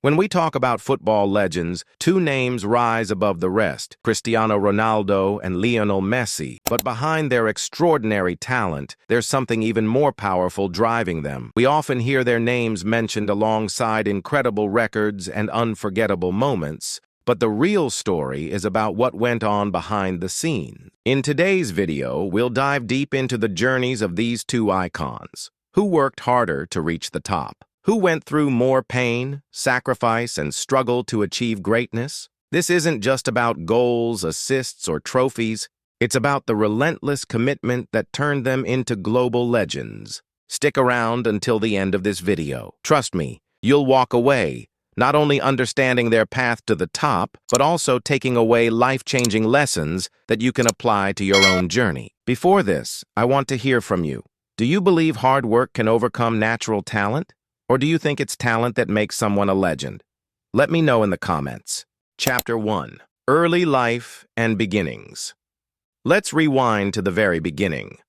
When we talk about football legends, two names rise above the rest, Cristiano Ronaldo and Lionel Messi. But behind their extraordinary talent, there's something even more powerful driving them. We often hear their names mentioned alongside incredible records and unforgettable moments, but the real story is about what went on behind the scenes. In today's video, we'll dive deep into the journeys of these two icons. Who worked harder to reach the top? Who went through more pain, sacrifice, and struggle to achieve greatness? This isn't just about goals, assists, or trophies. It's about the relentless commitment that turned them into global legends. Stick around until the end of this video. Trust me, you'll walk away, not only understanding their path to the top, but also taking away life-changing lessons that you can apply to your own journey. Before this, I want to hear from you. Do you believe hard work can overcome natural talent? Or do you think it's talent that makes someone a legend? Let me know in the comments. Chapter 1. Early Life and Beginnings. Let's rewind to the very beginning.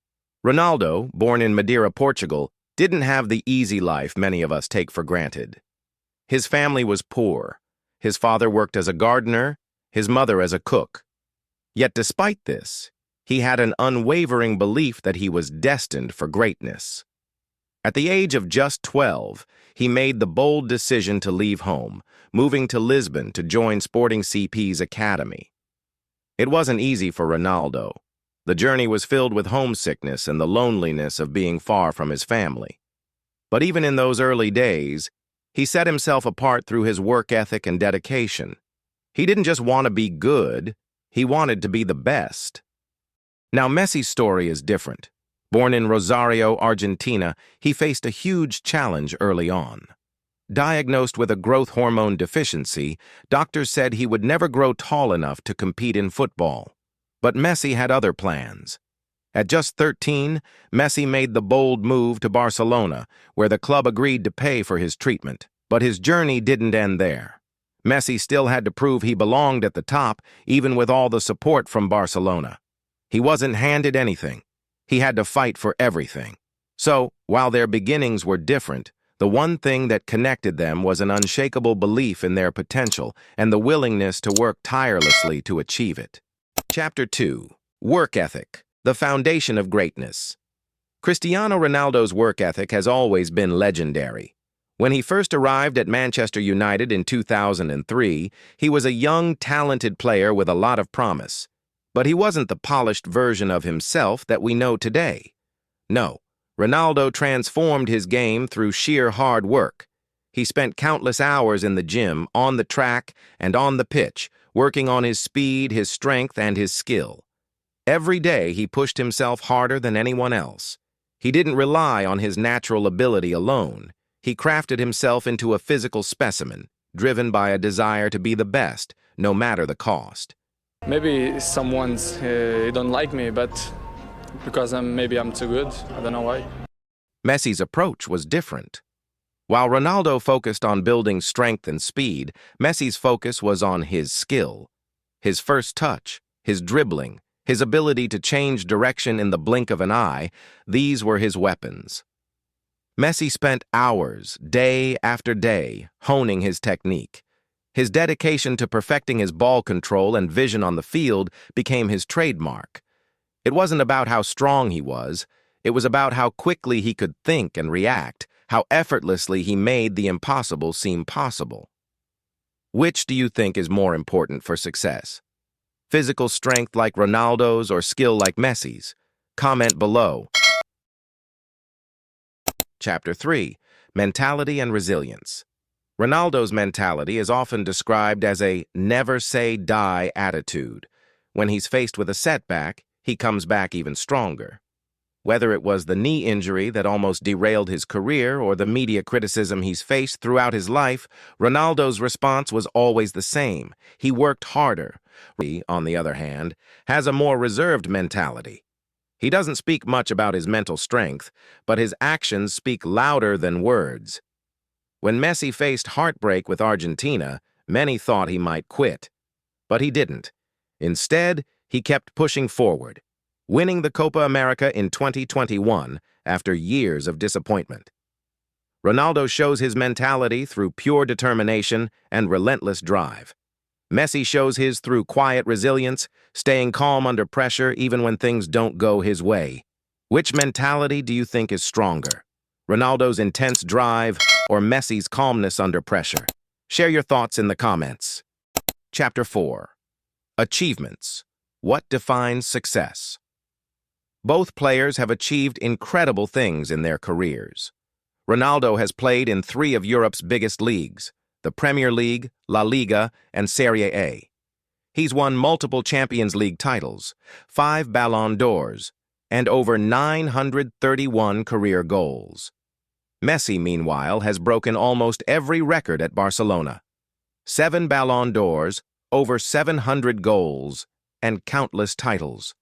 Ronaldo, born in Madeira, Portugal, didn't have the easy life many of us take for granted. His family was poor. His father worked as a gardener, his mother as a cook. Yet despite this, he had an unwavering belief that he was destined for greatness. At the age of just 12, he made the bold decision to leave home, moving to Lisbon to join Sporting CP's academy. It wasn't easy for Ronaldo. The journey was filled with homesickness and the loneliness of being far from his family. But even in those early days, he set himself apart through his work ethic and dedication. He didn't just want to be good, he wanted to be the best. Now, Messi's story is different. Born in Rosario, Argentina, he faced a huge challenge early on. Diagnosed with a growth hormone deficiency, doctors said he would never grow tall enough to compete in football. But Messi had other plans. At just 13, Messi made the bold move to Barcelona, where the club agreed to pay for his treatment. But his journey didn't end there. Messi still had to prove he belonged at the top, even with all the support from Barcelona. He wasn't handed anything. He had to fight for everything. So, while their beginnings were different, the one thing that connected them was an unshakable belief in their potential and the willingness to work tirelessly to achieve it. Chapter 2. Work Ethic, the Foundation of Greatness. Cristiano Ronaldo's work ethic has always been legendary. When he first arrived at Manchester United in 2003, he was a young, talented player with a lot of promise. But he wasn't the polished version of himself that we know today. No, Ronaldo transformed his game through sheer hard work. He spent countless hours in the gym, on the track, and on the pitch, working on his speed, his strength, and his skill. Every day he pushed himself harder than anyone else. He didn't rely on his natural ability alone. He crafted himself into a physical specimen, driven by a desire to be the best, no matter the cost. Maybe someone's don't like me, but because maybe I'm too good. I don't know why. Messi's approach was different. While Ronaldo focused on building strength and speed, Messi's focus was on his skill. His first touch, his dribbling, his ability to change direction in the blink of an eye, these were his weapons. Messi spent hours, day after day, honing his technique. His dedication to perfecting his ball control and vision on the field became his trademark. It wasn't about how strong he was, it was about how quickly he could think and react, how effortlessly he made the impossible seem possible. Which do you think is more important for success? Physical strength like Ronaldo's or skill like Messi's? Comment below. Chapter 3. Mentality and Resilience. Ronaldo's mentality is often described as a never-say-die attitude. When he's faced with a setback, he comes back even stronger. Whether it was the knee injury that almost derailed his career or the media criticism he's faced throughout his life, Ronaldo's response was always the same. He worked harder. He, on the other hand, has a more reserved mentality. He doesn't speak much about his mental strength, but his actions speak louder than words. When Messi faced heartbreak with Argentina, many thought he might quit. But he didn't. Instead, he kept pushing forward, winning the Copa America in 2021 after years of disappointment. Ronaldo shows his mentality through pure determination and relentless drive. Messi shows his through quiet resilience, staying calm under pressure even when things don't go his way. Which mentality do you think is stronger? Ronaldo's intense drive or Messi's calmness under pressure? Share your thoughts in the comments. Chapter 4. Achievements. What defines success? Both players have achieved incredible things in their careers. Ronaldo has played in 3 of Europe's biggest leagues, the Premier League, La Liga, and Serie A. He's won multiple Champions League titles, 5 Ballon d'Ors, and over 931 career goals. Messi, meanwhile, has broken almost every record at Barcelona. 7 Ballon d'Ors, over 700 goals, and countless titles.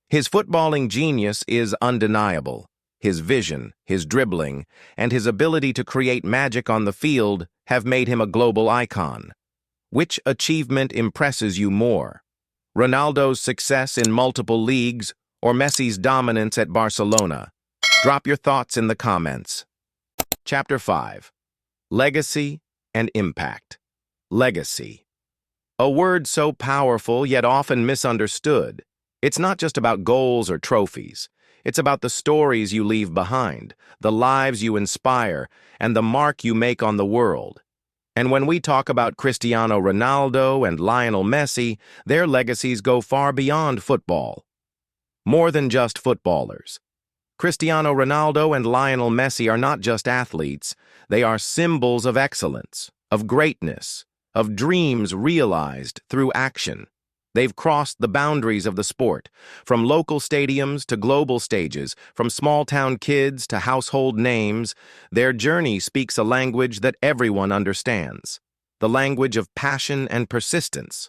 His footballing genius is undeniable. His vision, his dribbling, and his ability to create magic on the field have made him a global icon. Which achievement impresses you more? Ronaldo's success in multiple leagues or Messi's dominance at Barcelona? Drop your thoughts in the comments. Chapter 5. Legacy and Impact. Legacy. A word so powerful yet often misunderstood. It's not just about goals or trophies. It's about the stories you leave behind, the lives you inspire, and the mark you make on the world. And when we talk about Cristiano Ronaldo and Lionel Messi, their legacies go far beyond football. More than just footballers. Cristiano Ronaldo and Lionel Messi are not just athletes, they are symbols of excellence, of greatness, of dreams realized through action. They've crossed the boundaries of the sport, from local stadiums to global stages, from small-town kids to household names. Their journey speaks a language that everyone understands, the language of passion and persistence.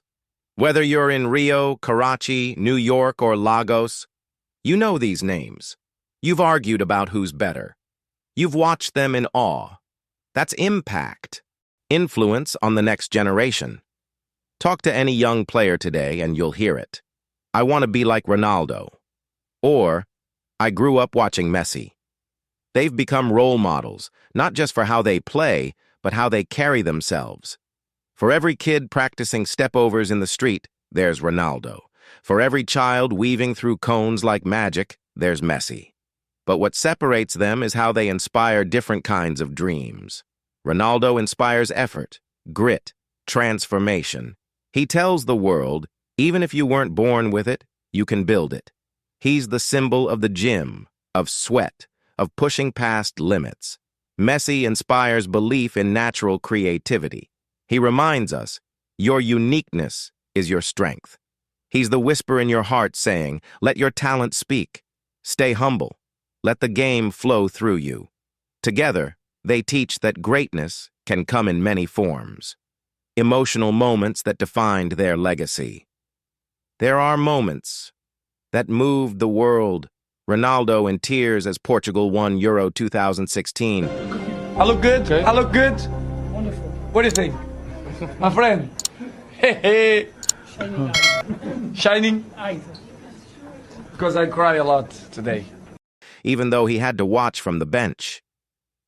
Whether you're in Rio, Karachi, New York, or Lagos, you know these names. You've argued about who's better. You've watched them in awe. That's impact, influence on the next generation. Talk to any young player today and you'll hear it. I want to be like Ronaldo. Or, I grew up watching Messi. They've become role models, not just for how they play, but how they carry themselves. For every kid practicing stepovers in the street, there's Ronaldo. For every child weaving through cones like magic, there's Messi. But what separates them is how they inspire different kinds of dreams. Ronaldo inspires effort, grit, transformation. He tells the world, even if you weren't born with it, you can build it. He's the symbol of the gym, of sweat, of pushing past limits. Messi inspires belief in natural creativity. He reminds us, your uniqueness is your strength. He's the whisper in your heart saying, let your talent speak. Stay humble. Let the game flow through you. Together, they teach that greatness can come in many forms. Emotional moments that defined their legacy. There are moments that moved the world. Ronaldo in tears as Portugal won Euro 2016. I look good? Okay. I look good? Wonderful. What do you think? My friend? Hey, Shining eyes. Shining? Eyes. Because I cry a lot today. Even though he had to watch from the bench.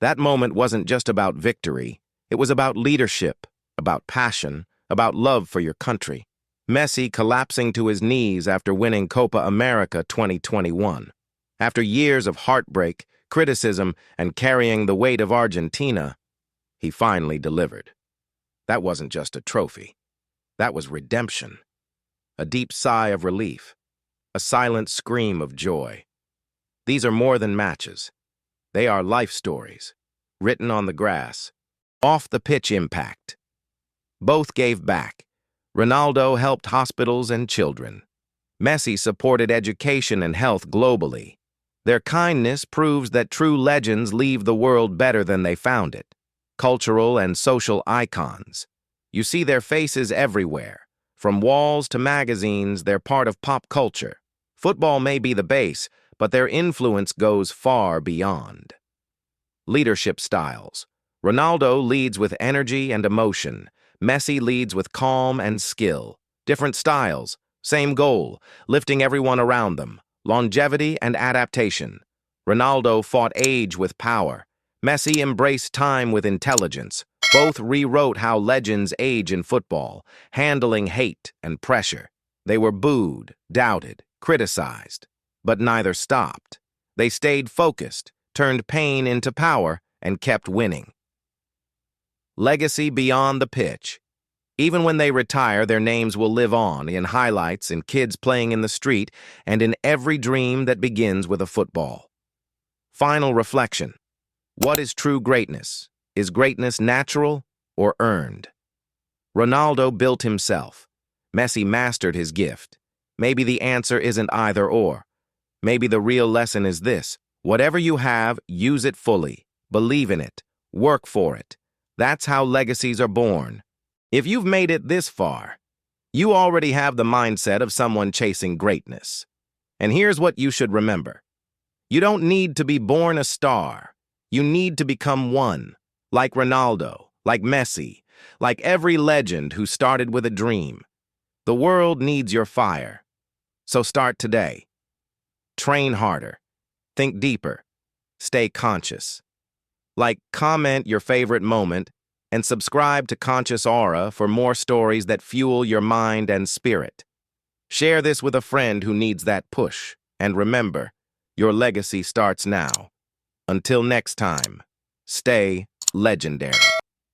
That moment wasn't just about victory. It was about leadership, about passion, about love for your country. Messi collapsing to his knees after winning Copa America 2021. After years of heartbreak, criticism, and carrying the weight of Argentina, he finally delivered. That wasn't just a trophy. That was redemption. A deep sigh of relief. A silent scream of joy. These are more than matches. They are life stories, written on the grass. Off-the-pitch impact. Both gave back. Ronaldo helped hospitals and children. Messi supported education and health globally. Their kindness proves that true legends leave the world better than they found it. Cultural and social icons. You see their faces everywhere. From walls to magazines, they're part of pop culture. Football may be the base, but their influence goes far beyond. Leadership styles. Ronaldo leads with energy and emotion. Messi leads with calm and skill. Different styles, same goal, lifting everyone around them. Longevity and adaptation. Ronaldo fought age with power. Messi embraced time with intelligence. Both rewrote how legends age in football, handling hate and pressure. They were booed, doubted, criticized, but neither stopped. They stayed focused, turned pain into power, and kept winning. Legacy beyond the pitch. Even when they retire, their names will live on in highlights, in kids playing in the street, and in every dream that begins with a football. Final reflection. What is true greatness? Is greatness natural or earned? Ronaldo built himself. Messi mastered his gift. Maybe the answer isn't either or. Maybe the real lesson is this. Whatever you have, use it fully. Believe in it. Work for it. That's how legacies are born. If you've made it this far, you already have the mindset of someone chasing greatness. And here's what you should remember. You don't need to be born a star. You need to become one. Like Ronaldo, like Messi, like every legend who started with a dream. The world needs your fire. So start today. Train harder. Think deeper. Stay conscious. Like, comment your favorite moment, and subscribe to Conscious Aura for more stories that fuel your mind and spirit. Share this with a friend who needs that push. And remember, your legacy starts now. Until next time, stay legendary.